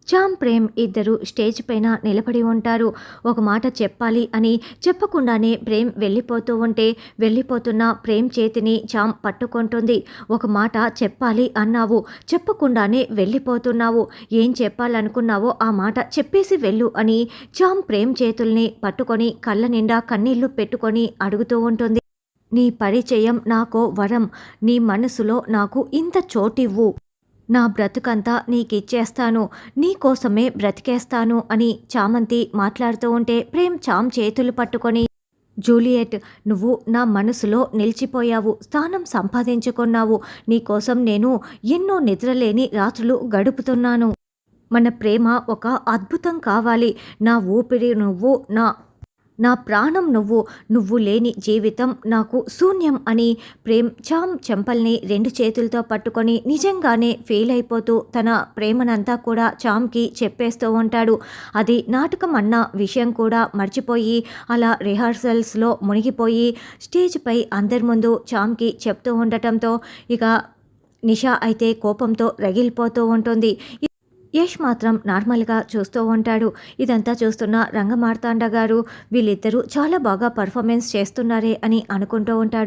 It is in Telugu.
చామ్, ప్రేమ్ ఇద్దరు స్టేజ్ పైన నిలబడి ఉంటారు. ఒక మాట చెప్పాలి అని చెప్పకుండానే ప్రేమ్ వెళ్ళిపోతూ ఉంటే వెళ్ళిపోతున్న ప్రేమ్ చేతిని చామ్ పట్టుకుంటుంది. ఒక మాట చెప్పాలి అన్నావు, చెప్పకుండానే వెళ్ళిపోతున్నావు. ఏం చెప్పాలనుకున్నావో ఆ మాట చెప్పేసి వెళ్ళు అని చామ్ ప్రేమ్ చేతుల్ని పట్టుకొని కళ్ళ నిండా కన్నీళ్లు పెట్టుకొని అడుగుతూ ఉంటుంది. నీ పరిచయం నాకో వరం. నీ మనసులో నాకు ఇంత చోటివ్వు. నా బ్రతుకంతా నీకిచ్చేస్తాను. నీకోసమే బ్రతికేస్తాను అని చామంతి మాట్లాడుతూ ఉంటే ప్రేమ్ చామ్ చేతులు పట్టుకొని, జూలియట్, నువ్వు నా మనసులో నిలిచిపోయావు. స్థానం సంపాదించుకున్నావు. నీకోసం నేను ఎన్నో నిద్రలేని రాత్రులు గడుపుతున్నాను. మన ప్రేమ ఒక అద్భుతం కావాలి. నా ఊపిరి నువ్వు, నా ప్రాణం నువ్వు. నువ్వు లేని జీవితం నాకు శూన్యం అని ప్రేమ్ చామ్ చెంపల్ని 2 చేతులతో పట్టుకొని నిజంగానే ఫీల్ అయిపోతూ తన ప్రేమనంతా కూడా చామ్కి చెప్పేస్తూ ఉంటాడు. అది నాటకం అన్న విషయం కూడా మర్చిపోయి అలా రిహార్సల్స్లో మునిగిపోయి స్టేజ్పై అందరి ముందు చామ్కి చెప్తూ ఉండటంతో ఇక నిషా అయితే కోపంతో రగిలిపోతూ ఉంటుంది. యష్ మాత్రం నార్మల్గా చూస్తూ ఉంటాడు. ఇదంతా చూస్తున్న రంగమార్తాండ గారు వీళ్ళిద్దరూ చాలా బాగా పర్ఫార్మెన్స్ చేస్తున్నారే అని అనుకుంటూ ఉంటాడు.